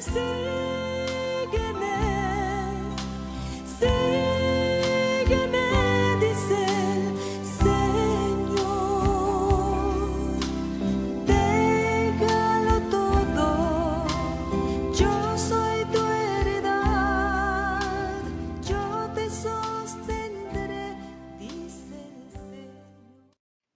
Sígueme, sígueme, dice el Señor. Déjalo todo, yo soy tu heredad, yo te sostendré, dice el Señor.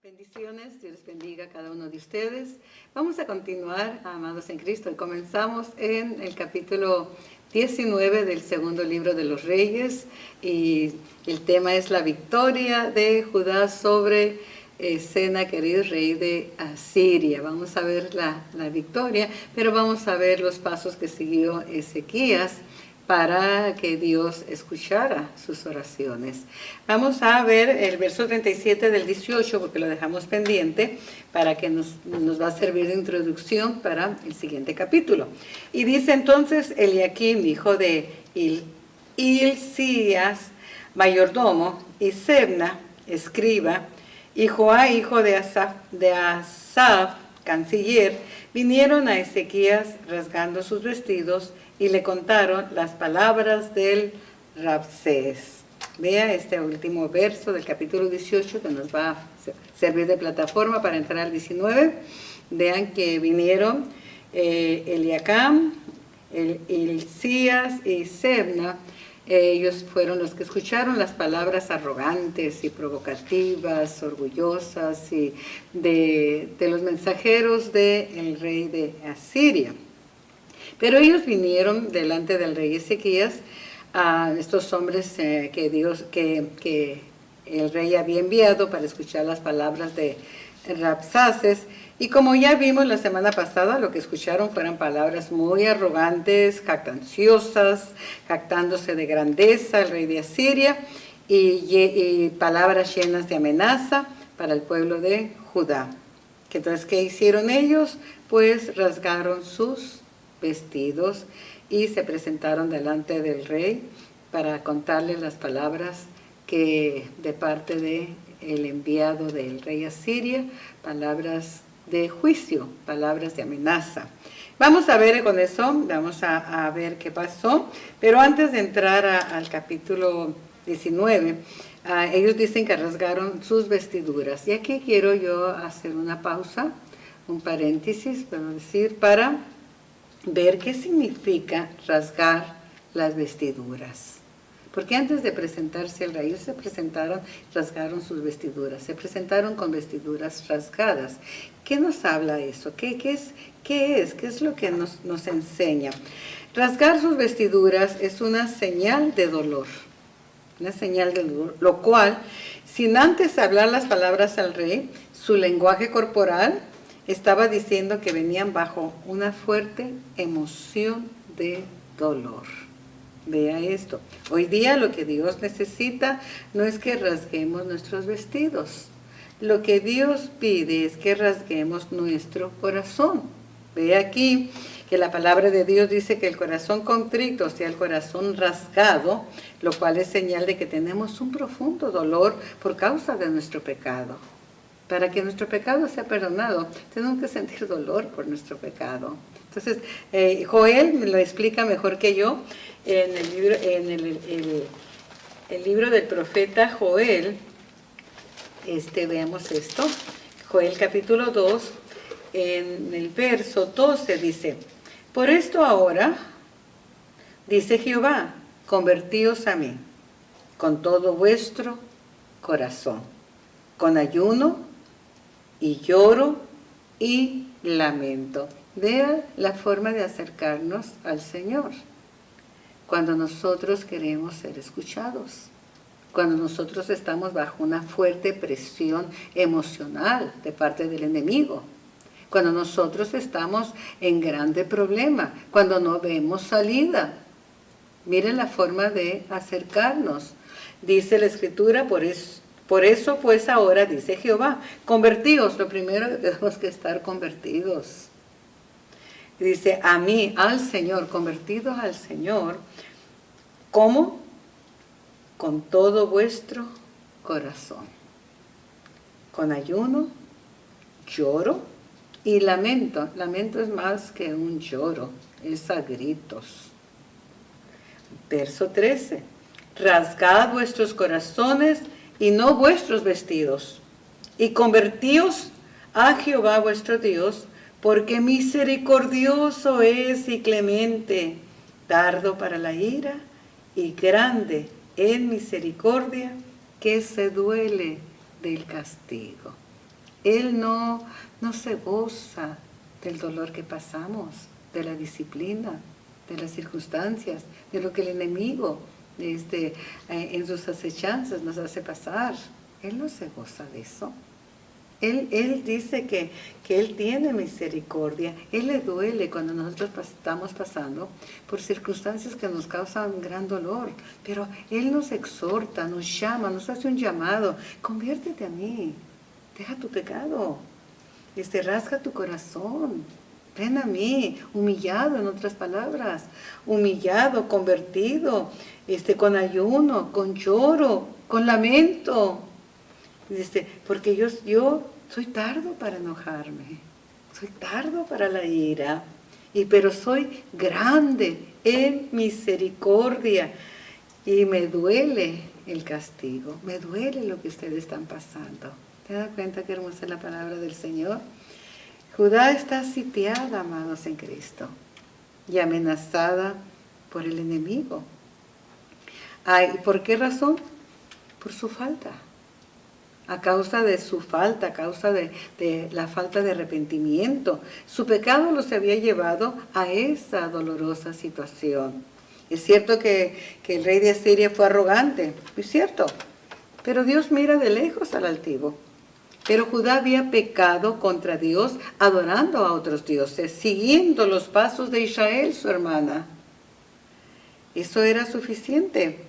Bendiciones, Dios les bendiga a cada uno de ustedes. Vamos a continuar, amados en Cristo, y comenzamos en el capítulo 19 del segundo libro de los Reyes, y el tema es la victoria de Judá sobre Sennacherib, rey de Asiria. Vamos a ver la victoria, pero vamos a ver los pasos que siguió Ezequías para que Dios escuchara sus oraciones. Vamos a ver el verso 37 del 18, porque lo dejamos pendiente, para que nos va a servir de introducción para el siguiente capítulo. Y dice entonces Eliakim, hijo de Hilcías, mayordomo, y Sebna, escriba, y Joá, hijo de Asaf, canciller, vinieron a Ezequías rasgando sus vestidos y le contaron las palabras del Rabsés. Vea este último verso del capítulo 18 que nos va a servir de plataforma para entrar al 19. Vean que vinieron Eliacam, Hilcías y Sebna. Ellos fueron los que escucharon las palabras arrogantes y provocativas, orgullosas y de los mensajeros del rey de Asiria. Pero ellos vinieron delante del rey Ezequías, a estos hombres que el rey había enviado para escuchar las palabras de Rabsaces. Y como ya vimos la semana pasada, lo que escucharon fueron palabras muy arrogantes, jactanciosas, jactándose de grandeza el rey de Asiria, y palabras llenas de amenaza para el pueblo de Judá. Entonces, ¿qué hicieron ellos? Pues rasgaron sus vestidos y se presentaron delante del rey para contarle las palabras que de parte del enviado del rey Asiria, palabras de juicio, palabras de amenaza. Vamos a ver con eso, vamos a ver qué pasó, pero antes de entrar al capítulo 19, ellos dicen que rasgaron sus vestiduras. Y aquí quiero yo hacer una pausa, un paréntesis, para ver qué significa rasgar las vestiduras. Porque antes de presentarse al rey, ellos se presentaron, rasgaron sus vestiduras, se presentaron con vestiduras rasgadas. ¿Qué nos habla eso? ¿Qué es lo que nos enseña? Rasgar sus vestiduras es una señal de dolor, lo cual, sin antes hablar las palabras al rey, su lenguaje corporal estaba diciendo que venían bajo una fuerte emoción de dolor. Vea esto. Hoy día lo que Dios necesita no es que rasguemos nuestros vestidos. Lo que Dios pide es que rasguemos nuestro corazón. Ve aquí que la palabra de Dios dice que el corazón contrito, o sea, el corazón rasgado, lo cual es señal de que tenemos un profundo dolor por causa de nuestro pecado. Para que nuestro pecado sea perdonado, tenemos que sentir dolor por nuestro pecado. Entonces, Joel me lo explica mejor que yo en el libro del profeta Joel. Veamos esto. Joel capítulo 2, en el verso 12 dice: por esto ahora, dice Jehová, convertíos a mí con todo vuestro corazón, con ayuno y lloro y lamento. Vea la forma de acercarnos al Señor. Cuando nosotros queremos ser escuchados, cuando nosotros estamos bajo una fuerte presión emocional de parte del enemigo, cuando nosotros estamos en grande problema, cuando no vemos salida. Miren la forma de acercarnos. Dice la Escritura, por eso pues ahora, dice Jehová, convertíos. Lo primero que tenemos que estar convertidos. Dice, a mí, al Señor, convertidos al Señor. ¿Cómo? Con todo vuestro corazón. Con ayuno, lloro y lamento. Lamento es más que un lloro, es a gritos. Verso 13. Rasgad vuestros corazones y no vuestros vestidos, y convertíos a Jehová vuestro Dios, porque misericordioso es y clemente, tardo para la ira y grande en misericordia, que se duele del castigo. Él no se goza del dolor que pasamos, de la disciplina, de las circunstancias, de lo que el enemigo en sus acechanzas nos hace pasar. Él no se goza de eso. Él dice que Él tiene misericordia. Él le duele cuando nosotros estamos pasando por circunstancias que nos causan gran dolor. Pero Él nos exhorta, nos llama, nos hace un llamado. Conviértete a mí. Deja tu pecado. Rasga tu corazón. Ven a mí, humillado, en otras palabras. Humillado, convertido, con ayuno, con lloro, con lamento. Porque yo soy tardo para enojarme, soy tardo para la ira, pero soy grande en misericordia y me duele el castigo, me duele lo que ustedes están pasando. ¿Te das cuenta qué hermosa es la palabra del Señor? Judá está sitiada, amados en Cristo, y amenazada por el enemigo. ¿Por qué razón? Por su falta. A causa de su falta, a causa de la falta de arrepentimiento. Su pecado los había llevado a esa dolorosa situación. Es cierto que el rey de Asiria fue arrogante, es cierto, pero Dios mira de lejos al altivo. Pero Judá había pecado contra Dios, adorando a otros dioses, siguiendo los pasos de Israel, su hermana. Eso era suficiente.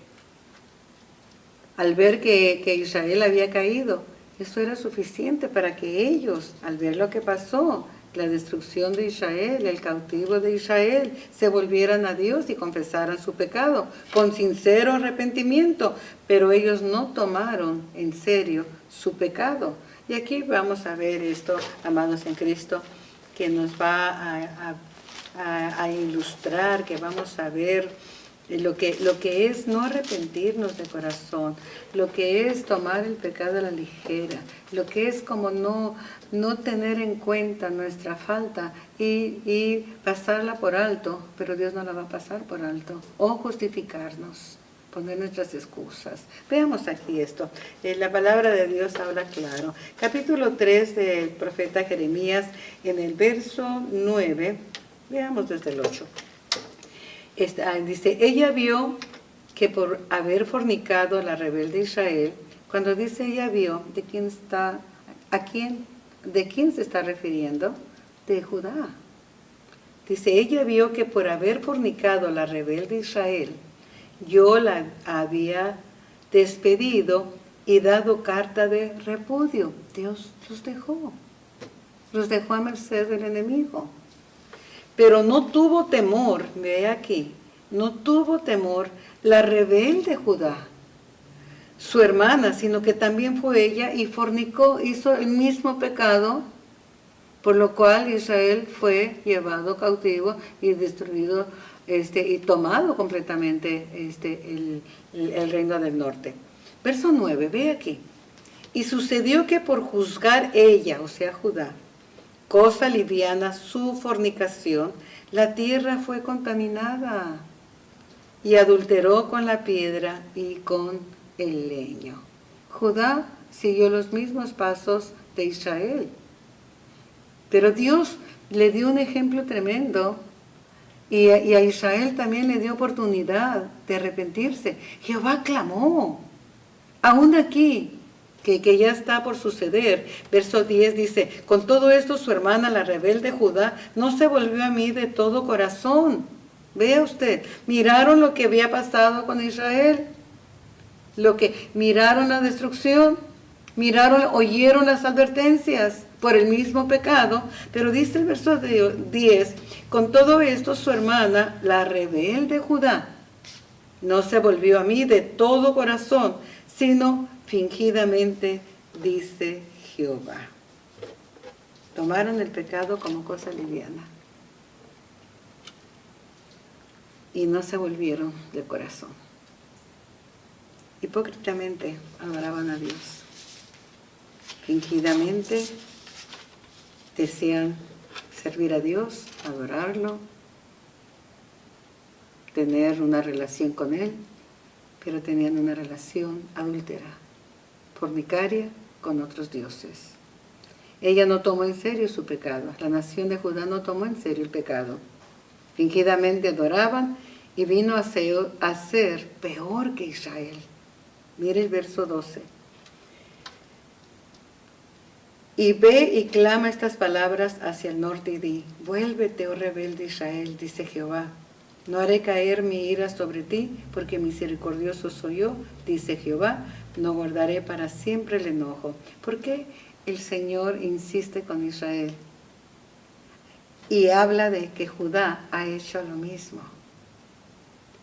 Al ver que Israel había caído, eso era suficiente para que ellos, al ver lo que pasó, la destrucción de Israel, el cautivo de Israel, se volvieran a Dios y confesaran su pecado con sincero arrepentimiento, pero ellos no tomaron en serio su pecado. Y aquí vamos a ver esto, amados en Cristo, que nos va a ilustrar, que vamos a ver lo que es no arrepentirnos de corazón, lo que es tomar el pecado a la ligera, lo que es como no tener en cuenta nuestra falta y pasarla por alto, pero Dios no la va a pasar por alto, o justificarnos, poner nuestras excusas. Veamos aquí esto. La palabra de Dios habla claro. Capítulo 3 del profeta Jeremías, en el verso 9, veamos desde el 8. Dice, ella vio que por haber fornicado la rebelde Israel, cuando dice ella vio, ¿de quién se está refiriendo? De Judá. Dice, ella vio que por haber fornicado la rebelde Israel, yo la había despedido y dado carta de repudio. Dios los dejó a merced del enemigo. Pero no tuvo temor, ve aquí, no tuvo temor la rebelde Judá, su hermana, sino que también fue ella y fornicó, hizo el mismo pecado, por lo cual Israel fue llevado cautivo y destruido y tomado completamente el reino del norte. Verso 9, ve aquí. Y sucedió que por juzgar ella, o sea Judá, cosa liviana su fornicación, la tierra fue contaminada y adulteró con la piedra y con el leño. Judá siguió los mismos pasos de Israel, pero Dios le dio un ejemplo tremendo y a Israel también le dio oportunidad de arrepentirse. Jehová clamó, aún aquí, que ya está por suceder. Verso 10 dice, con todo esto su hermana, la rebelde Judá, no se volvió a mí de todo corazón. Vea usted, miraron lo que había pasado con Israel, miraron la destrucción, oyeron las advertencias por el mismo pecado, pero dice el verso 10, con todo esto su hermana, la rebelde Judá, no se volvió a mí de todo corazón, sino fingidamente, dice Jehová. Tomaron el pecado como cosa liviana. Y no se volvieron de corazón. Hipócritamente adoraban a Dios. Fingidamente decían servir a Dios, adorarlo, tener una relación con Él, pero tenían una relación adúltera, fornicaria con otros dioses. Ella no tomó en serio su pecado. La nación de Judá no tomó en serio el pecado. Fingidamente adoraban y vino a ser peor que Israel. Mire el verso 12. Y ve y clama estas palabras hacia el norte y di: vuélvete, oh rebelde Israel, dice Jehová. No haré caer mi ira sobre ti, porque misericordioso soy yo, dice Jehová. No guardaré para siempre el enojo. ¿Por qué el Señor insiste con Israel? Y habla de que Judá ha hecho lo mismo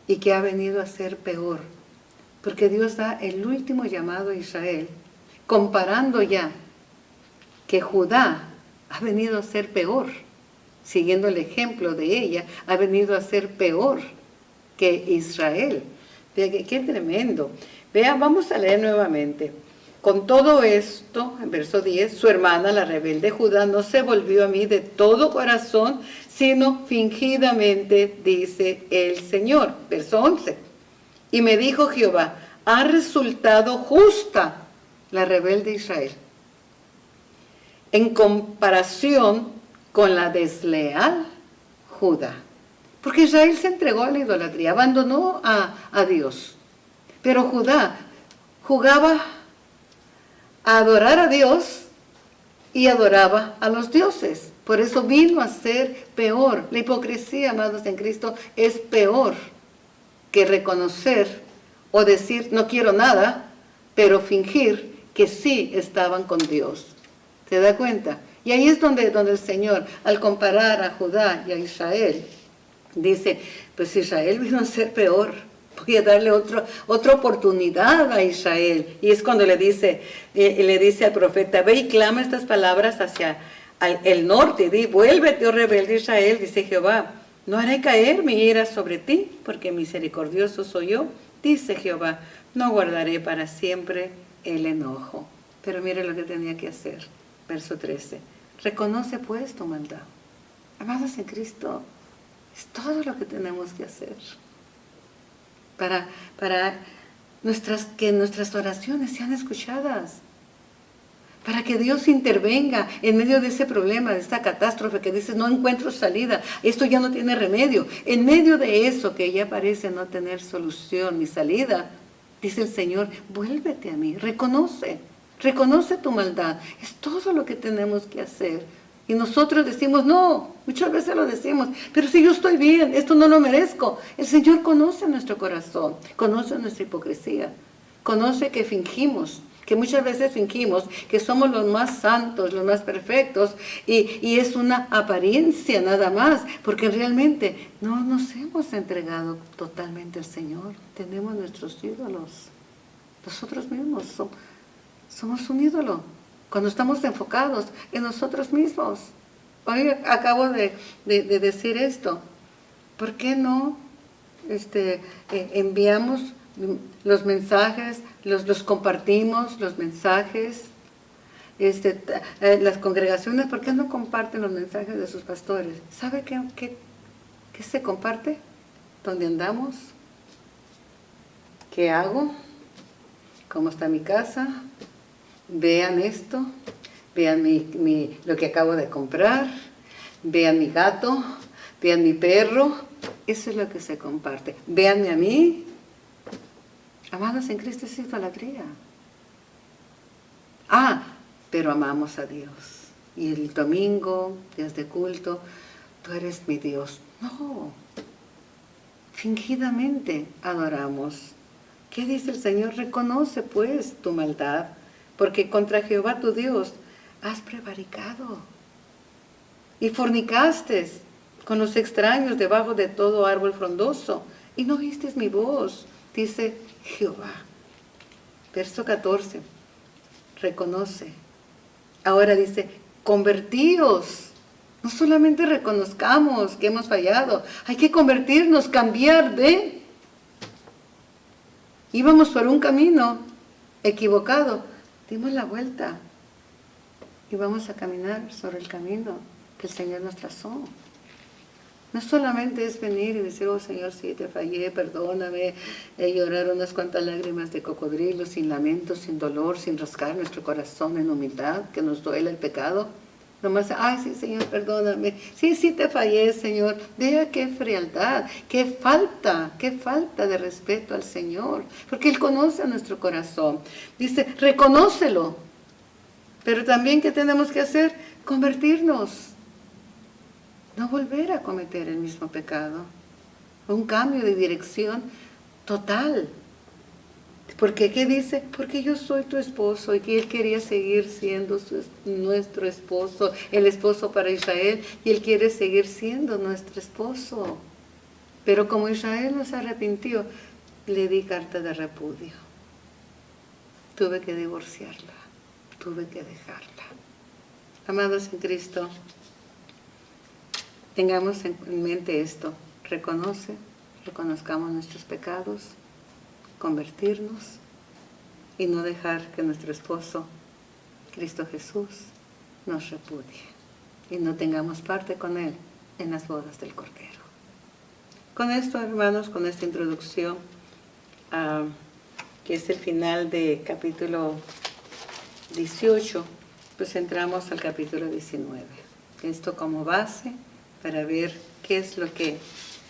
y que ha venido a ser peor. Porque Dios da el último llamado a Israel, comparando ya que Judá ha venido a ser peor, siguiendo el ejemplo de ella, ha venido a ser peor que Israel. Vea qué tremendo. Vea, vamos a leer nuevamente. Con todo esto, en verso 10, su hermana, la rebelde Judá, no se volvió a mí de todo corazón, sino fingidamente, dice el Señor. Verso 11. Y me dijo Jehová: ha resultado justa la rebelde Israel en comparación con la desleal Judá. Porque Israel se entregó a la idolatría, abandonó a Dios. Pero Judá jugaba a adorar a Dios y adoraba a los dioses. Por eso vino a ser peor. La hipocresía, amados en Cristo, es peor que reconocer o decir no quiero nada, pero fingir que sí estaban con Dios. ¿Se da cuenta? Y ahí es donde el Señor, al comparar a Judá y a Israel, dice, pues Israel vino a ser peor. Voy a darle otra oportunidad a Israel. Y es cuando le dice al profeta: ve y clama estas palabras hacia el norte. Di: vuélvete, oh rebelde Israel, dice Jehová. No haré caer mi ira sobre ti, porque misericordioso soy yo, dice Jehová. No guardaré para siempre el enojo. Pero mire lo que tenía que hacer. Verso 13. Reconoce pues tu maldad. Amados en Cristo, es todo lo que tenemos que hacer. Para que nuestras oraciones sean escuchadas, para que Dios intervenga en medio de ese problema, de esta catástrofe que dices no encuentro salida, esto ya no tiene remedio. En medio de eso que ya parece no tener solución ni salida, dice el Señor: vuélvete a mí, reconoce tu maldad. Es todo lo que tenemos que hacer. Y nosotros decimos, no, muchas veces lo decimos, pero si yo estoy bien, esto no lo merezco. El Señor conoce nuestro corazón, conoce nuestra hipocresía, conoce que fingimos, que muchas veces fingimos que somos los más santos, los más perfectos, y es una apariencia nada más, porque realmente no nos hemos entregado totalmente al Señor. Tenemos nuestros ídolos, nosotros mismos somos un ídolo. Cuando estamos enfocados en nosotros mismos. Hoy acabo de decir esto. ¿Por qué no enviamos los mensajes, los compartimos, los mensajes? Las congregaciones, ¿por qué no comparten los mensajes de sus pastores? ¿Sabe qué se comparte? ¿Dónde andamos? ¿Qué hago? ¿Cómo está mi casa? Vean esto, vean lo que acabo de comprar, vean mi gato, vean mi perro. Eso es lo que se comparte. Véanme a mí. Amados en Cristo, es idolatría. Pero amamos a Dios. Y el domingo, días de culto, tú eres mi Dios. No, fingidamente adoramos. ¿Qué dice el Señor? Reconoce pues tu maldad, porque contra Jehová tu Dios has prevaricado y fornicaste con los extraños debajo de todo árbol frondoso, y no oíste mi voz, dice Jehová. Verso 14, reconoce. Ahora dice, convertíos. No solamente reconozcamos que hemos fallado, hay que convertirnos, cambiar de... Íbamos por un camino equivocado, dimos la vuelta y vamos a caminar sobre el camino que el Señor nos trazó. No solamente es venir y decir, oh Señor, sí, te fallé, perdóname, llorar unas cuantas lágrimas de cocodrilo, sin lamento, sin dolor, sin rascar nuestro corazón en humildad, que nos duele el pecado. Nomás, ay, sí, Señor, perdóname. Sí, sí te fallé, Señor. Vea qué frialdad, qué falta de respeto al Señor. Porque Él conoce nuestro corazón. Dice, reconócelo. Pero también, ¿qué tenemos que hacer? Convertirnos. No volver a cometer el mismo pecado. Un cambio de dirección total. Porque, ¿qué dice? Porque yo soy tu esposo y que Él quería seguir siendo nuestro esposo, el esposo para Israel, y Él quiere seguir siendo nuestro esposo. Pero como Israel no se arrepintió, le di carta de repudio. Tuve que divorciarla, tuve que dejarla. Amados en Cristo, tengamos en mente esto, reconozcamos nuestros pecados, convertirnos y no dejar que nuestro esposo, Cristo Jesús, nos repudie y no tengamos parte con Él en las bodas del Cordero. Con esto, hermanos, con esta introducción, que es el final de capítulo 18, pues entramos al capítulo 19. Esto como base para ver qué es lo que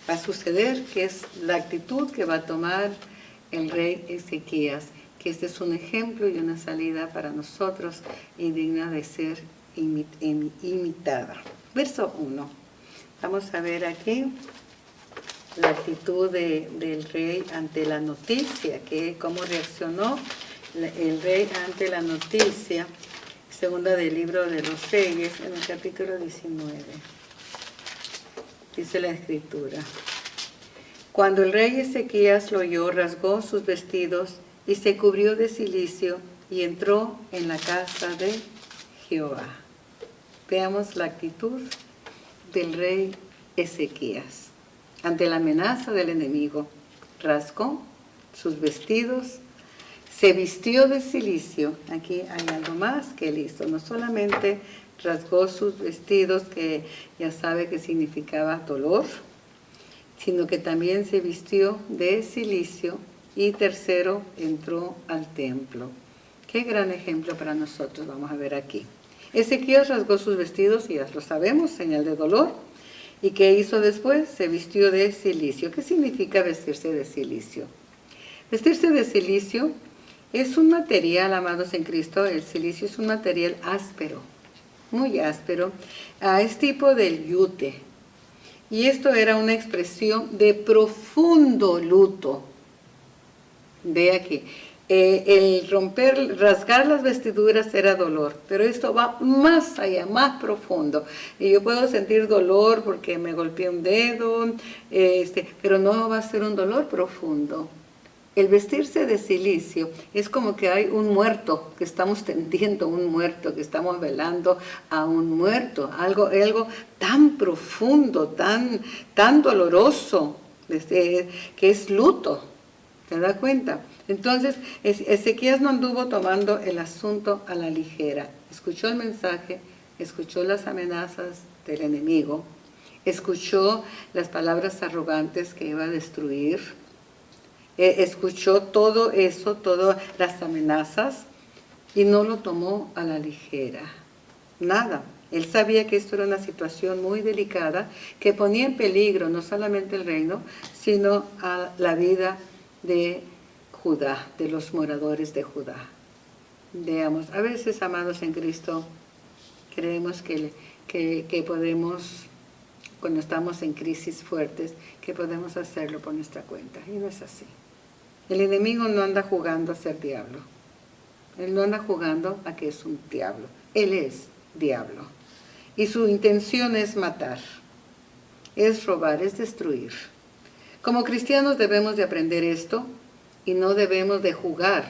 va a suceder, qué es la actitud que va a tomar el rey Ezequías, que este es un ejemplo y una salida para nosotros y digna de ser imitada. Verso 1. Vamos a ver aquí la actitud del rey ante la noticia, cómo reaccionó el rey ante la noticia, segunda del libro de los Reyes, en el capítulo 19. Dice la Escritura. Cuando el rey Ezequías lo oyó, rasgó sus vestidos y se cubrió de cilicio y entró en la casa de Jehová. Veamos la actitud del rey Ezequías ante la amenaza del enemigo. Rasgó sus vestidos, se vistió de cilicio. Aquí hay algo más que él hizo. No solamente rasgó sus vestidos, que ya sabe que significaba dolor, sino que también se vistió de cilicio y tercero, entró al templo. Qué gran ejemplo para nosotros, vamos a ver aquí. Ezequías rasgó sus vestidos, y ya lo sabemos, señal de dolor. ¿Y qué hizo después? Se vistió de cilicio. ¿Qué significa vestirse de cilicio? Vestirse de cilicio es un material, amados en Cristo, el cilicio es un material áspero, muy áspero, es tipo del yute. Y esto era una expresión de profundo luto. Ve aquí, el rasgar las vestiduras era dolor, pero esto va más allá, más profundo. Y yo puedo sentir dolor porque me golpeé un dedo, pero no va a ser un dolor profundo. El vestirse de cilicio es como que hay un muerto, que estamos tendiendo un muerto, que estamos velando a un muerto, algo tan profundo, tan doloroso, que es luto. ¿Te das cuenta? Entonces, Ezequías no anduvo tomando el asunto a la ligera. Escuchó el mensaje, escuchó las amenazas del enemigo, escuchó las palabras arrogantes que iba a destruir, escuchó todo eso, todas las amenazas, y no lo tomó a la ligera. Nada. Él sabía que esto era una situación muy delicada que ponía en peligro no solamente el reino, sino a la vida de Judá, de los moradores de Judá. Veamos, a veces, amados en Cristo, creemos que podemos, cuando estamos en crisis fuertes, que podemos hacerlo por nuestra cuenta, y no es así. El enemigo no anda jugando a ser diablo. Él no anda jugando a que es un diablo. Él es diablo. Y su intención es matar, es robar, es destruir. Como cristianos debemos de aprender esto y no debemos de jugar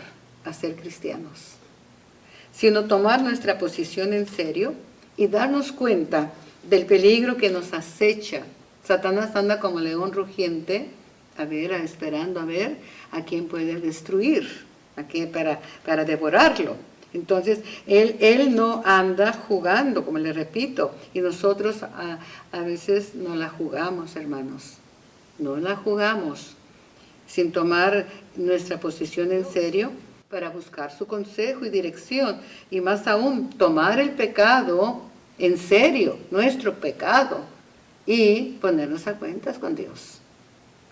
a ser cristianos, sino tomar nuestra posición en serio y darnos cuenta del peligro que nos acecha. Satanás anda como león rugiente, esperando a ver a quién puede destruir, para devorarlo. Entonces, él no anda jugando, como le repito, y nosotros a veces no la jugamos, hermanos. No la jugamos sin tomar nuestra posición en serio para buscar su consejo y dirección. Y más aún, tomar el pecado en serio, nuestro pecado, y ponernos a cuentas con Dios.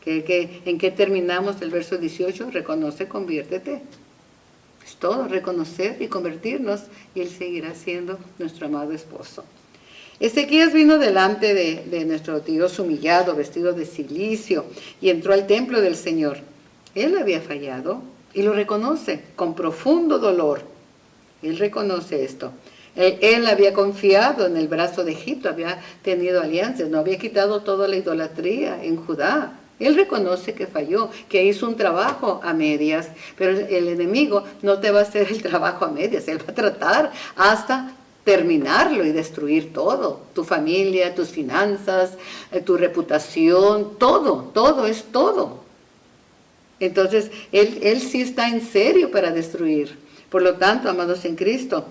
¿En qué terminamos el verso 18? Reconoce, conviértete. Es todo, reconocer y convertirnos, y Él seguirá siendo nuestro amado esposo. Ezequías vino delante de nuestro Dios humillado, vestido de cilicio, y entró al templo del Señor. Él había fallado y lo reconoce con profundo dolor. Él reconoce esto. Él había confiado en el brazo de Egipto, había tenido alianzas, no había quitado toda la idolatría en Judá. Él reconoce que falló, que hizo un trabajo a medias, pero el enemigo no te va a hacer el trabajo a medias, él va a tratar hasta terminarlo y destruir todo, tu familia, tus finanzas, tu reputación, todo es todo. Entonces, él sí está en serio para destruir. Por lo tanto, amados en Cristo,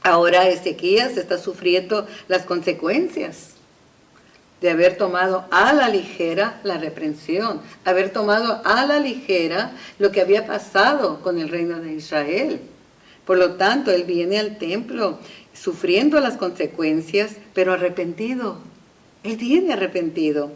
ahora Ezequías está sufriendo las consecuencias de haber tomado a la ligera la reprensión, haber tomado a la ligera lo que había pasado con el reino de Israel. Por lo tanto, él viene al templo sufriendo las consecuencias, pero arrepentido. Él viene arrepentido.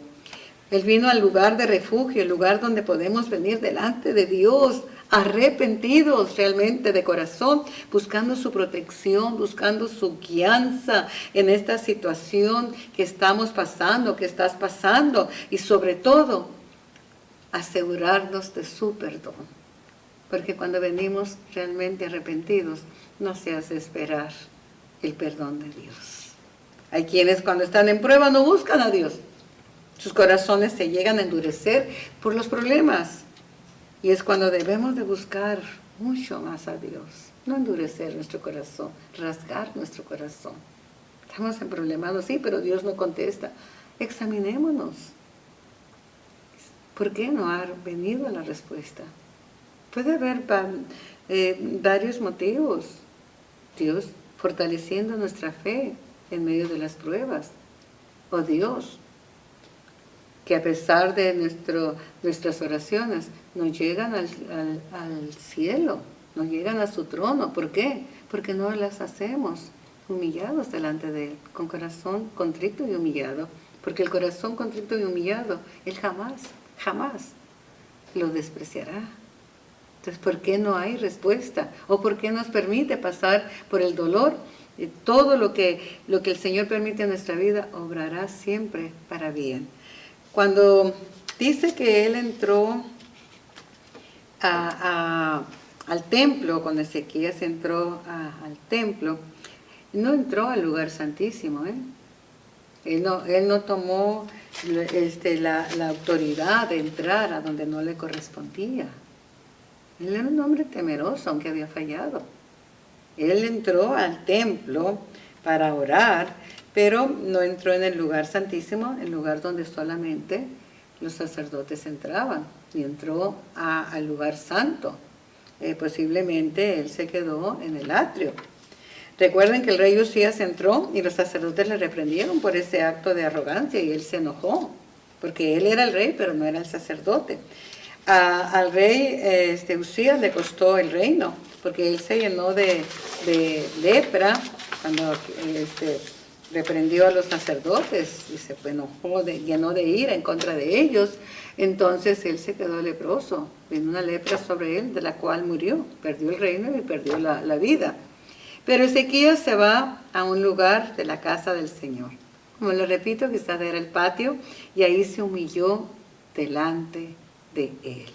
Él vino al lugar de refugio, el lugar donde podemos venir delante de Dios, arrepentidos realmente de corazón, buscando su protección, buscando su guianza en esta situación que estamos pasando, que estás pasando, y sobre todo, asegurarnos de su perdón. Porque cuando venimos realmente arrepentidos, no se hace esperar el perdón de Dios. Hay quienes cuando están en prueba no buscan a Dios. Sus corazones se llegan a endurecer por los problemas. Y es cuando debemos de buscar mucho más a Dios. No endurecer nuestro corazón, rasgar nuestro corazón. Estamos en problemas, sí, pero Dios no contesta. Examinémonos. ¿Por qué no ha venido la respuesta? Puede haber varios motivos. Dios fortaleciendo nuestra fe en medio de las pruebas. O Dios, que a pesar de nuestras oraciones nos llegan al cielo, nos llegan a su trono. ¿Por qué? Porque no las hacemos humillados delante de Él, con corazón contrito y humillado. Porque el corazón contrito y humillado, Él jamás lo despreciará. Entonces, ¿por qué no hay respuesta? ¿O por qué nos permite pasar por el dolor? Todo lo que el Señor permite en nuestra vida obrará siempre para bien. Cuando dice que Él entró al templo, cuando Ezequías entró al templo, no entró al lugar santísimo, Él no tomó la autoridad de entrar a donde no le correspondía. Él era un hombre temeroso, aunque había fallado. Él entró al templo para orar, pero no entró en el lugar santísimo, el lugar donde solamente los sacerdotes entraban, y entró al lugar santo. Posiblemente él se quedó en el atrio. Recuerden que el rey Usías entró y los sacerdotes le reprendieron por ese acto de arrogancia, y él se enojó, porque él era el rey, pero no era el sacerdote. Al rey Usías le costó el reino, porque él se llenó de lepra cuando reprendió a los sacerdotes y se enojó, llenó de ira en contra de ellos. Entonces él se quedó leproso, vino una lepra sobre él, de la cual murió, perdió el reino y perdió la vida. Pero Ezequías se va a un lugar de la casa del Señor. Como lo repito, quizás era el patio, y ahí se humilló delante de él.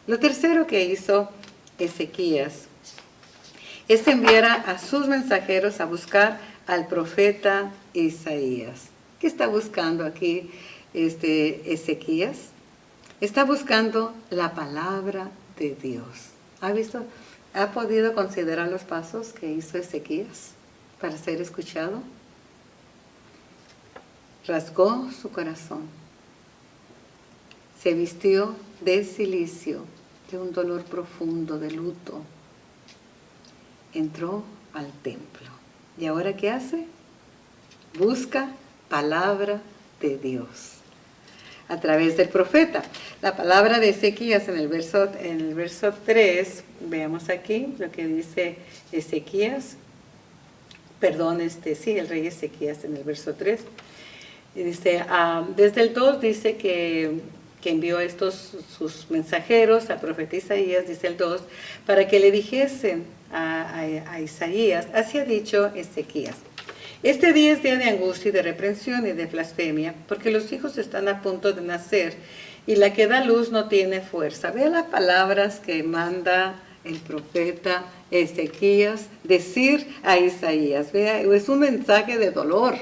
Lo tercero que hizo Ezequías es enviar a sus mensajeros a buscar al profeta Isaías. ¿Qué está buscando aquí Ezequías? Está buscando la palabra de Dios. ¿Ha podido considerar los pasos que hizo Ezequías para ser escuchado? rasgó su corazón, se vistió de cilicio, de un dolor profundo, de luto, entró al templo. ¿Y ahora qué hace? Busca palabra de Dios a través del profeta. La palabra de Ezequías en el verso 3, veamos aquí lo que dice Ezequías, el rey Ezequías en el verso 3. Y dice, desde el 2 dice que envió estos sus mensajeros al profeta Isaías, dice el 2, para que le dijesen a Isaías, así ha dicho Ezequías: este día es día de angustia y de reprensión y de blasfemia, porque los hijos están a punto de nacer y la que da luz no tiene fuerza. Vea las palabras que manda el profeta Ezequías decir a Isaías. Vea, es un mensaje de dolor.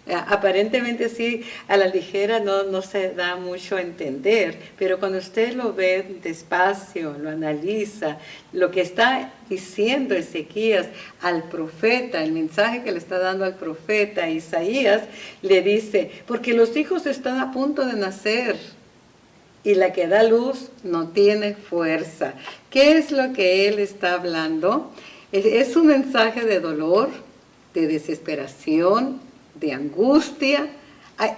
Aparentemente sí, a la ligera no se da mucho a entender, pero cuando usted lo ve despacio, lo analiza, lo que está diciendo Ezequías al profeta, el mensaje que le está dando al profeta Isaías, le dice, porque los hijos están a punto de nacer y la que da luz no tiene fuerza. ¿Qué es lo que él está hablando? Es un mensaje de dolor, de desesperación, de angustia.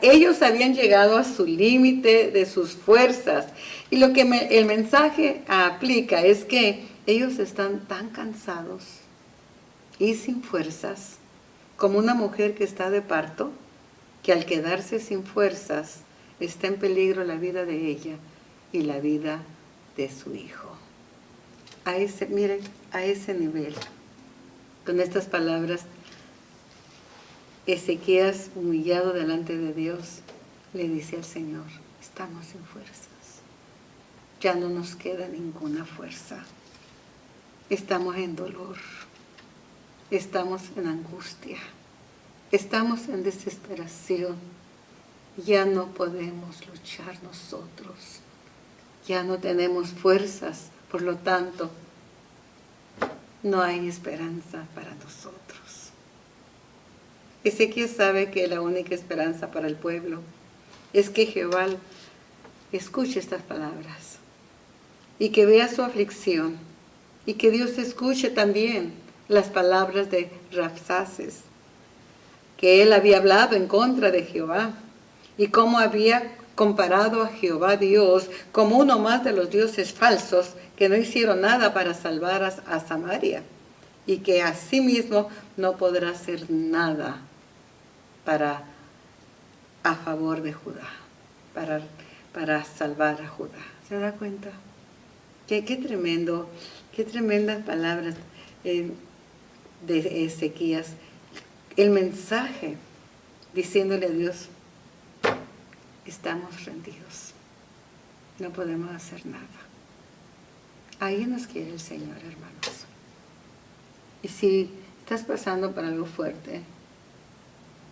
Ellos habían llegado a su límite de sus fuerzas. Y lo que el mensaje aplica es que ellos están tan cansados y sin fuerzas, como una mujer que está de parto, que al quedarse sin fuerzas está en peligro la vida de ella y la vida de su hijo. Miren, a ese nivel, con estas palabras, Ezequías, humillado delante de Dios, le dice al Señor, estamos sin fuerzas, ya no nos queda ninguna fuerza, estamos en dolor, estamos en angustia, estamos en desesperación, ya no podemos luchar nosotros, ya no tenemos fuerzas, por lo tanto, no hay esperanza para nosotros. Ezequías sabe que la única esperanza para el pueblo es que Jehová escuche estas palabras y que vea su aflicción y que Dios escuche también las palabras de Rabsaces, que él había hablado en contra de Jehová y cómo había comparado a Jehová Dios como uno más de los dioses falsos que no hicieron nada para salvar a Samaria y que asimismo no podrá hacer nada a favor de Judá, para salvar a Judá. ¿Se da cuenta? Qué tremendo, qué tremendas palabras de Ezequías. El mensaje diciéndole a Dios, estamos rendidos, no podemos hacer nada. Ahí nos quiere el Señor, hermanos. Y si estás pasando por algo fuerte,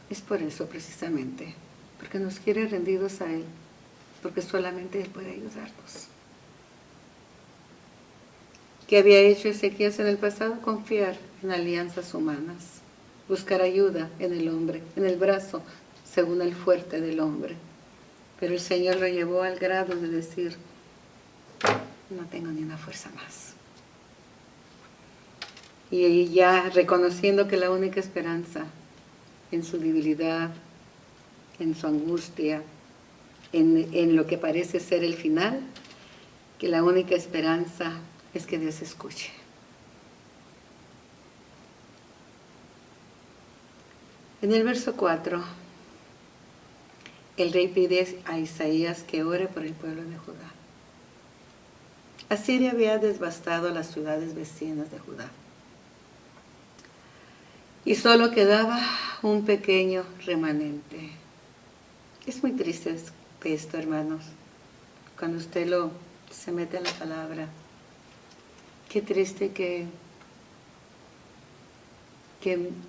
es por eso precisamente, porque nos quiere rendidos a Él, porque solamente Él puede ayudarnos. ¿Qué había hecho Ezequías en el pasado? Confiar en alianzas humanas, buscar ayuda en el hombre, en el brazo, según el fuerte del hombre. Pero el Señor lo llevó al grado de decir, no tengo ni una fuerza más. Y ya reconociendo que la única esperanza en su debilidad, en su angustia, en lo que parece ser el final, que la única esperanza es que Dios escuche. En el verso 4, el rey pide a Isaías que ore por el pueblo de Judá. Asiria había devastado las ciudades vecinas de Judá. Y solo quedaba un pequeño remanente. Es muy triste esto, hermanos, cuando usted se mete en la palabra. Qué triste que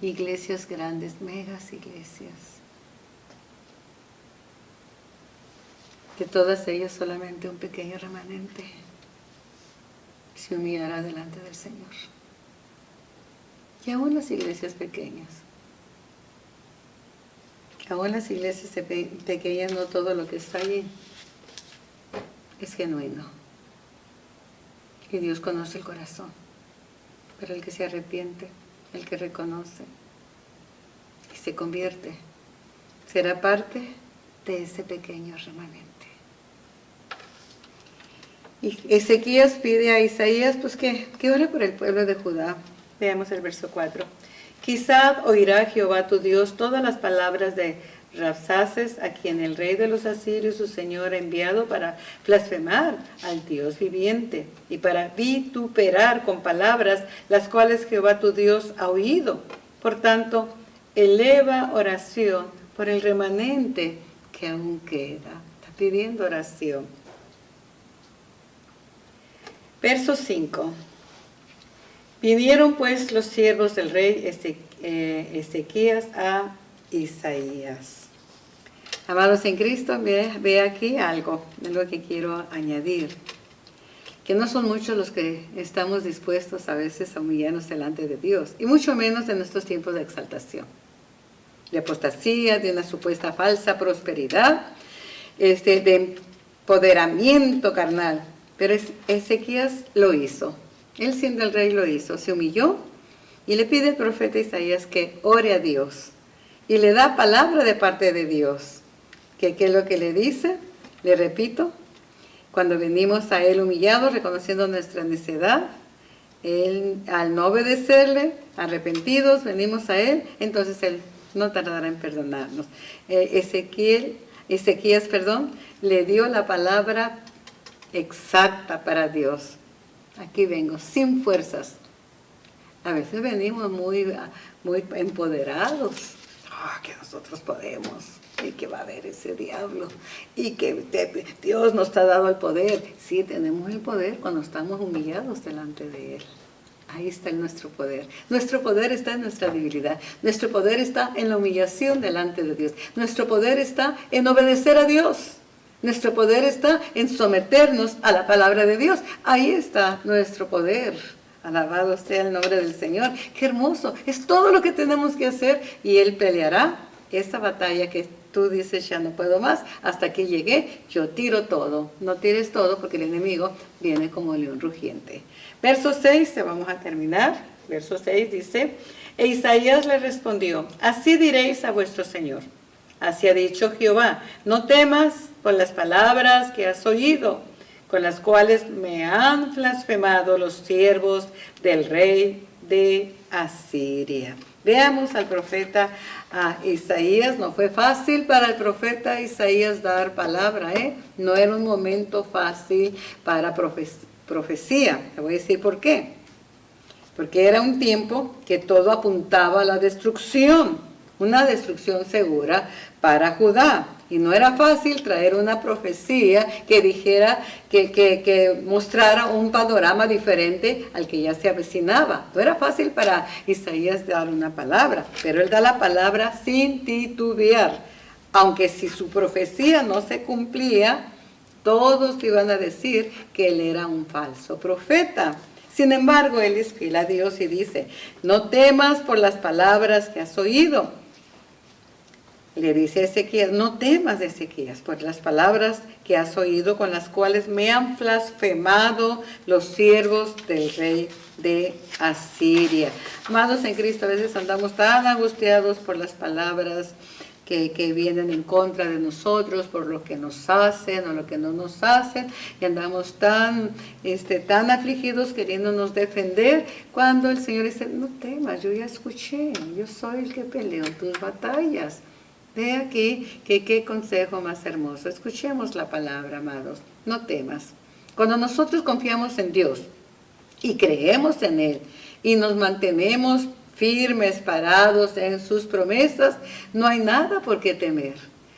iglesias grandes, megas iglesias, que todas ellas solamente un pequeño remanente se humillará delante del Señor. Y aún las iglesias pequeñas, Aún en las iglesias pequeñas no todo lo que está allí es genuino. Y Dios conoce el corazón. Pero el que se arrepiente, el que reconoce y se convierte, será parte de ese pequeño remanente. Y Ezequías pide a Isaías pues que ore por el pueblo de Judá. Veamos el verso 4. Quizá oirá Jehová tu Dios todas las palabras de Rabsaces, a quien el rey de los asirios, su señor, ha enviado para blasfemar al Dios viviente y para vituperar con palabras las cuales Jehová tu Dios ha oído. Por tanto, eleva oración por el remanente que aún queda. Está pidiendo oración. Verso 5. Vinieron pues los siervos del rey Ezequías a Isaías. Amados en Cristo, ve aquí algo que quiero añadir. Que no son muchos los que estamos dispuestos a veces a humillarnos delante de Dios, y mucho menos en estos tiempos de exaltación, de apostasía, de una supuesta falsa prosperidad, de empoderamiento carnal. Pero Ezequías lo hizo. Él siendo el rey lo hizo. Se humilló y le pide al profeta Isaías que ore a Dios. Y le da palabra de parte de Dios. ¿Qué es lo que le dice? Le repito, cuando venimos a Él humillados, reconociendo nuestra necedad, al no obedecerle, arrepentidos, venimos a Él, entonces Él no tardará en perdonarnos. Ezequías, le dio la palabra exacta para Dios. Aquí vengo, sin fuerzas. A veces venimos muy empoderados. Que nosotros podemos. Y que va a haber ese diablo. Y que Dios nos ha dado el poder. Sí, tenemos el poder cuando estamos humillados delante de Él. Ahí está nuestro poder. Nuestro poder está en nuestra debilidad. Nuestro poder está en la humillación delante de Dios. Nuestro poder está en obedecer a Dios. Nuestro poder está en someternos a la palabra de Dios. Ahí está nuestro poder. Alabado sea el nombre del Señor. ¡Qué hermoso! Es todo lo que tenemos que hacer y Él peleará esa batalla que tú dices, ya no puedo más, hasta aquí llegué, yo tiro todo. No tires todo porque el enemigo viene como león rugiente. Verso 6, vamos a terminar. Verso 6 dice, e Isaías le respondió, así diréis a vuestro Señor. Así ha dicho Jehová, no temas por las palabras que has oído, con las cuales me han blasfemado los siervos del rey de Asiria. Veamos al profeta Isaías. No fue fácil para el profeta Isaías dar palabra, No era un momento fácil para profecía. Te voy a decir por qué. Porque era un tiempo que todo apuntaba a la destrucción, una destrucción segura para Judá. Y no era fácil traer una profecía que dijera, que mostrara un panorama diferente al que ya se avecinaba. No era fácil para Isaías dar una palabra, pero él da la palabra sin titubear. Aunque si su profecía no se cumplía, todos iban a decir que él era un falso profeta. Sin embargo, él es fiel a Dios y dice, no temas por las palabras que has oído. Le dice a Ezequías, no temas, Ezequías, por las palabras que has oído, con las cuales me han blasfemado los siervos del rey de Asiria. Amados en Cristo, a veces andamos tan angustiados por las palabras que vienen en contra de nosotros, por lo que nos hacen o lo que no nos hacen, y andamos tan afligidos queriéndonos defender, cuando el Señor dice, no temas, yo ya escuché, yo soy el que peleo tus batallas. Ve aquí qué consejo más hermoso. Escuchemos la palabra, amados. No temas. Cuando nosotros confiamos en Dios y creemos en Él y nos mantenemos firmes, parados en sus promesas, no hay nada por qué temer.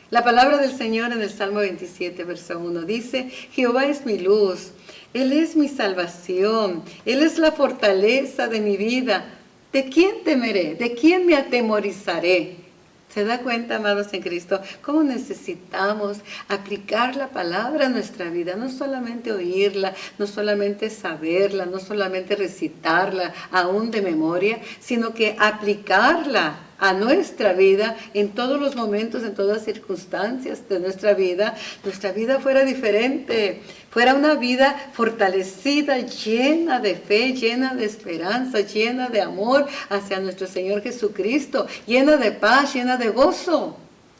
La palabra del Señor en el Salmo 27, verso 1 dice, Jehová es mi luz, Él es mi salvación, Él es la fortaleza de mi vida. ¿De quién temeré? ¿De quién me atemorizaré? ¿Se da cuenta, amados en Cristo, cómo necesitamos aplicar la palabra a nuestra vida? No solamente oírla, no solamente saberla, no solamente recitarla aún de memoria, sino que aplicarla a nuestra vida en todos los momentos, en todas las circunstancias de nuestra vida fuera diferente, fuera una vida fortalecida, llena de fe, llena de esperanza, llena de amor hacia nuestro Señor Jesucristo, llena de paz, llena de gozo.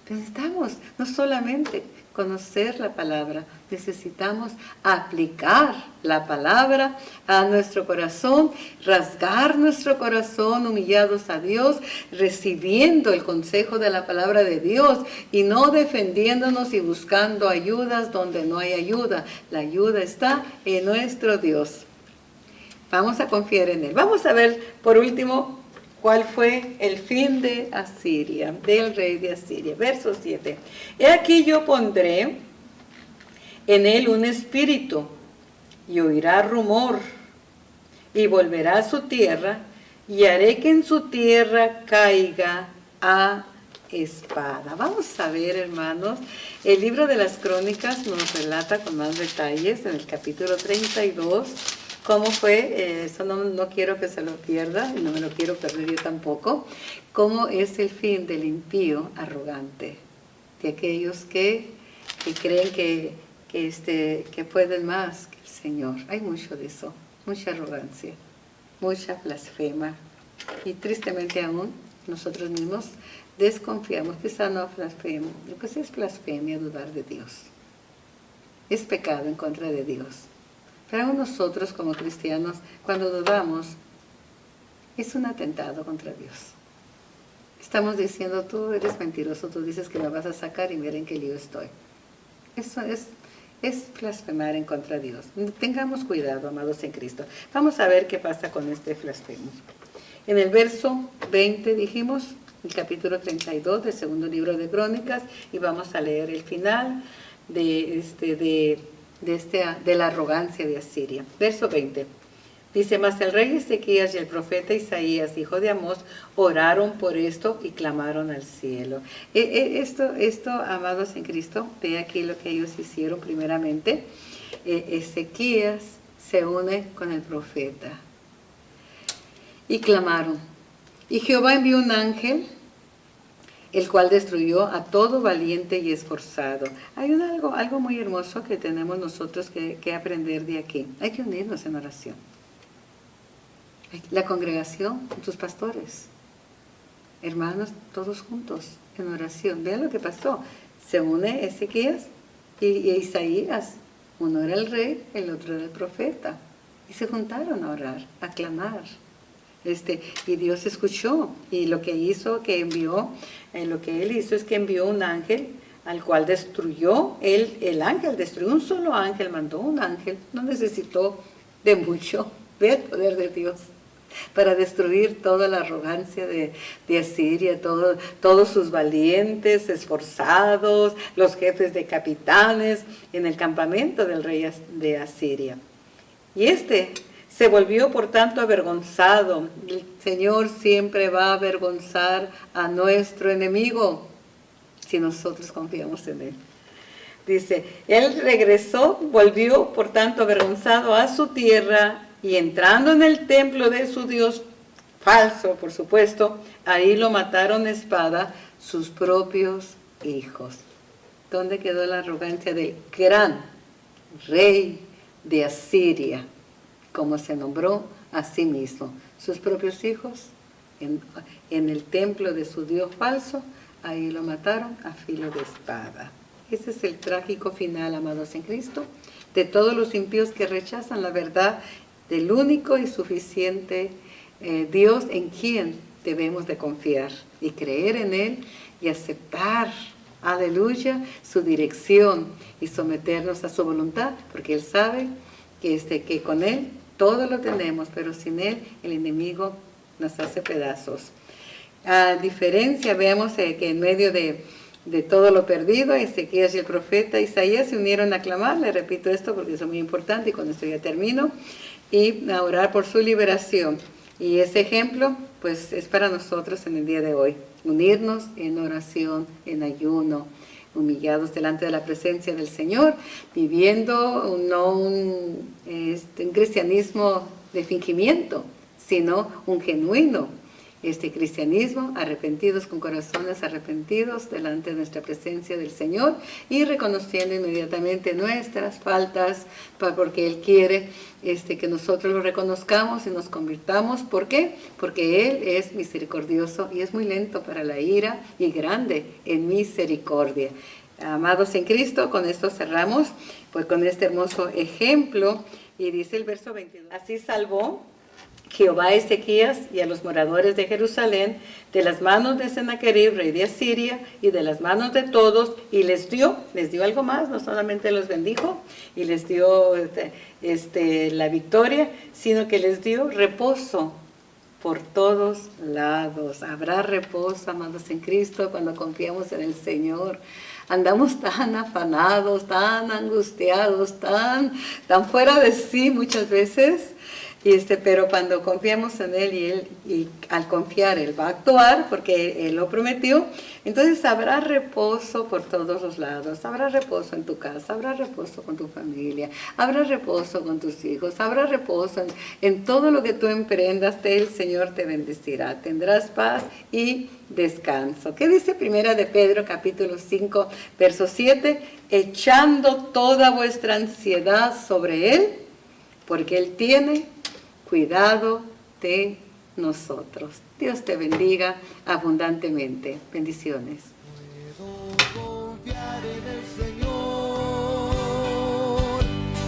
Necesitamos no solamente conocer la palabra, necesitamos aplicar la palabra a nuestro corazón, rasgar nuestro corazón humillados a Dios, recibiendo el consejo de la palabra de Dios y no defendiéndonos y buscando ayudas donde no hay ayuda. La ayuda está en nuestro Dios. Vamos a confiar en Él. Vamos a ver por último cuál fue el fin de Asiria, del rey de Asiria. Verso 7. He aquí yo pondré en él un espíritu, y oirá rumor, y volverá a su tierra, y haré que en su tierra caiga a espada. Vamos a ver, hermanos, el libro de las Crónicas nos relata con más detalles en el capítulo 32, cómo fue, eso no quiero que se lo pierda, y no me lo quiero perder yo tampoco, cómo es el fin del impío arrogante, de aquellos que creen que pueden más que el Señor. Hay mucho de eso, mucha arrogancia, mucha blasfema, y tristemente aún nosotros mismos desconfiamos, quizá no blasfemo, pues es blasfemia dudar de Dios, es pecado en contra de Dios. Pero aún nosotros como cristianos, cuando dudamos, es un atentado contra Dios. Estamos diciendo, tú eres mentiroso, tú dices que me vas a sacar y miren qué lío estoy. Eso es blasfemar en contra de Dios. Tengamos cuidado, amados en Cristo. Vamos a ver qué pasa con este blasfemo. En el verso 20 dijimos, el capítulo 32 del segundo libro de Crónicas, y vamos a leer el final de la arrogancia de Asiria. Verso 20. Dice, mas el rey Ezequías y el profeta Isaías, hijo de Amós, oraron por esto y clamaron al cielo. Esto, amados en Cristo, ve aquí lo que ellos hicieron primeramente. Ezequías se une con el profeta y clamaron. Y Jehová envió un ángel, el cual destruyó a todo valiente y esforzado. Hay algo muy hermoso que tenemos nosotros que aprender de aquí. Hay que unirnos en oración. La congregación, sus pastores, hermanos, todos juntos en oración. Vean lo que pasó. Se une Ezequías y Isaías. Uno era el rey, el otro era el profeta. Y se juntaron a orar, a clamar. Y Dios escuchó, y lo que él hizo es que envió un ángel al cual destruyó, el ángel destruyó, un solo ángel, mandó un ángel, no necesitó de mucho, ve el poder de Dios para destruir toda la arrogancia de Asiria, todos sus valientes, esforzados, los jefes de capitanes en el campamento del rey de Asiria. Y se volvió por tanto avergonzado. El Señor siempre va a avergonzar a nuestro enemigo si nosotros confiamos en Él. Dice, él regresó, volvió por tanto avergonzado a su tierra, y entrando en el templo de su Dios falso, por supuesto, ahí lo mataron a espada sus propios hijos. ¿Dónde quedó la arrogancia del gran rey de Asiria? Como se nombró a sí mismo. Sus propios hijos en el templo de su Dios falso, ahí lo mataron a filo de espada. Ese es el trágico final, amados en Cristo, de todos los impíos que rechazan la verdad del único y suficiente Dios en quien debemos de confiar y creer en Él y aceptar, aleluya, su dirección y someternos a su voluntad, porque Él sabe que con Él todo lo tenemos, pero sin Él el enemigo nos hace pedazos. A diferencia, veamos que en medio de todo lo perdido, Ezequías y el profeta Isaías se unieron a clamar. Le repito esto porque es muy importante y con esto ya termino, y a orar por su liberación. Y ese ejemplo pues es para nosotros en el día de hoy, unirnos en oración, en ayuno, humillados delante de la presencia del Señor, viviendo no un cristianismo de fingimiento, sino un genuino este cristianismo, arrepentidos, con corazones arrepentidos delante de nuestra presencia del Señor y reconociendo inmediatamente nuestras faltas, porque Él quiere que nosotros lo reconozcamos y nos convirtamos. ¿Por qué? Porque Él es misericordioso y es muy lento para la ira y grande en misericordia. Amados en Cristo, con esto cerramos pues con este hermoso ejemplo, y dice el verso 22: así salvó Jehová a Ezequías y a los moradores de Jerusalén de las manos de Sennacherib, rey de Asiria, y de las manos de todos, y les dio algo más. No solamente los bendijo y les dio la victoria, sino que les dio reposo por todos lados. Habrá reposo, amados en Cristo, cuando confiamos en el Señor. Andamos tan afanados, tan angustiados, tan fuera de sí muchas veces. Pero cuando confiamos en Él y al confiar Él va a actuar, porque Él lo prometió, entonces habrá reposo por todos los lados. Habrá reposo en tu casa, habrá reposo con tu familia, habrá reposo con tus hijos, habrá reposo en todo lo que tú emprendas. El Señor te bendecirá, tendrás paz y descanso. ¿Qué dice Primera de Pedro capítulo 5 verso 7? Echando toda vuestra ansiedad sobre Él, porque Él tiene cuidado de nosotros. Dios te bendiga abundantemente. Bendiciones. Puedo confiar en el Señor,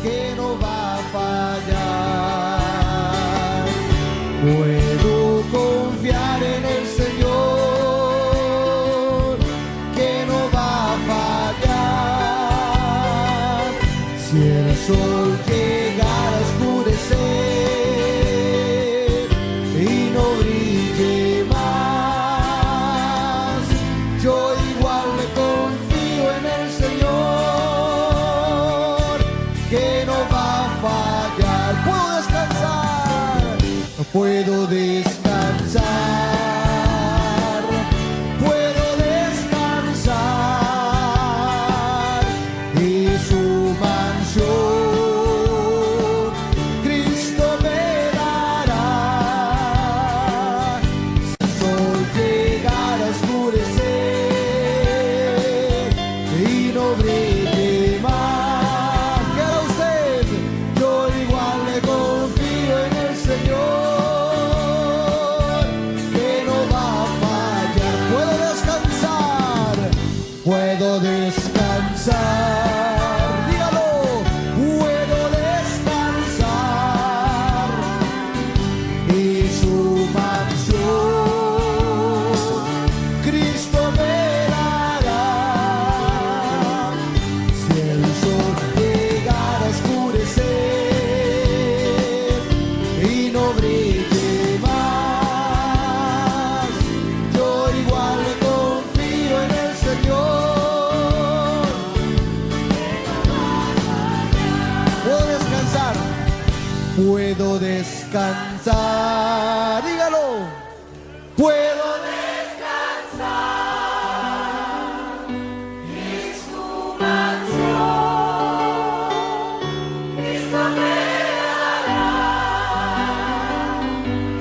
que no va a fallar. Puedo confiar en el Señor, que no va a fallar. Si el sol llegara a oscurecer y no brille más, yo igual le confío en el Señor, que no va a fallar. Puedo descansar, puedo descansar, y su mansión Cristo me dará. Si el sol llegara a oscurecer y no brille más, ¿qué hará usted? Yo igual le confío en el Señor, que no va a fallar. Puedo descansar, dígalo, puedo descansar, y su mansión Cristo me dará. Si el sol llegara a oscurecer y no brille más, yo igual le confío en el Señor. Puedo descansar, puedo descansar, dígalo, puedo descansar, y su mansión Cristo me dará.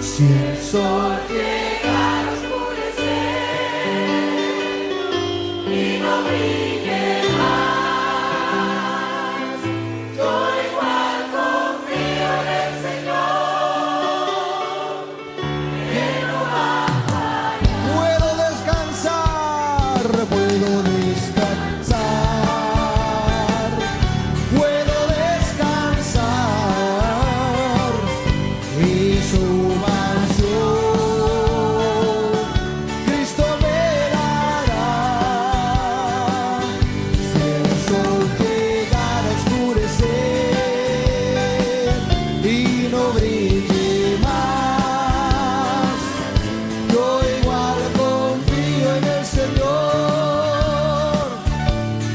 Si el sol llegara a oscurecer y no brille más, yo igual confío en el Señor, que no va a fallar. Puedo descansar, puedo descansar, puedo descansar, y su mansión Cristo me dará. Si el sol llegara a oscurecer y no brille más, yo igual confío en el Señor,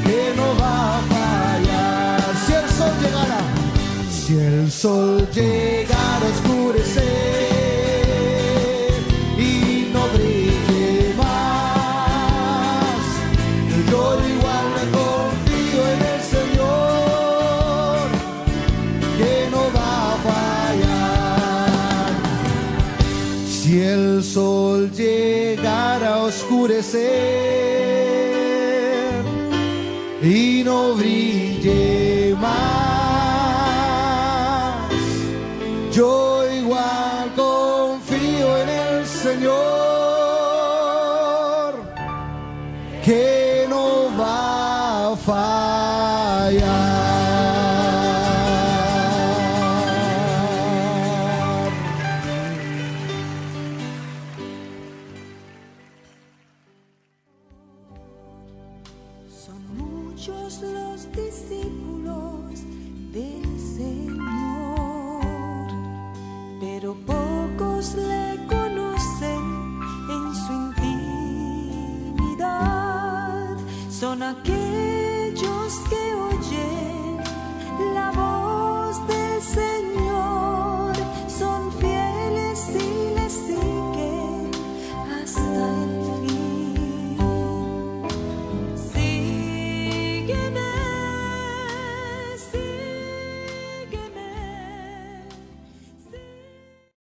que no va a fallar. Si el sol llegara a oscurecer y no brille más, yo igual le confío en el Señor, que no va a fallar. Si el sol oscurecer y no brille más. Yo igual confío en el Señor, que no va a fallar. Son muchos los discípulos del Señor, pero pocos le conocen en su intimidad. Son aquellos que oyen la voz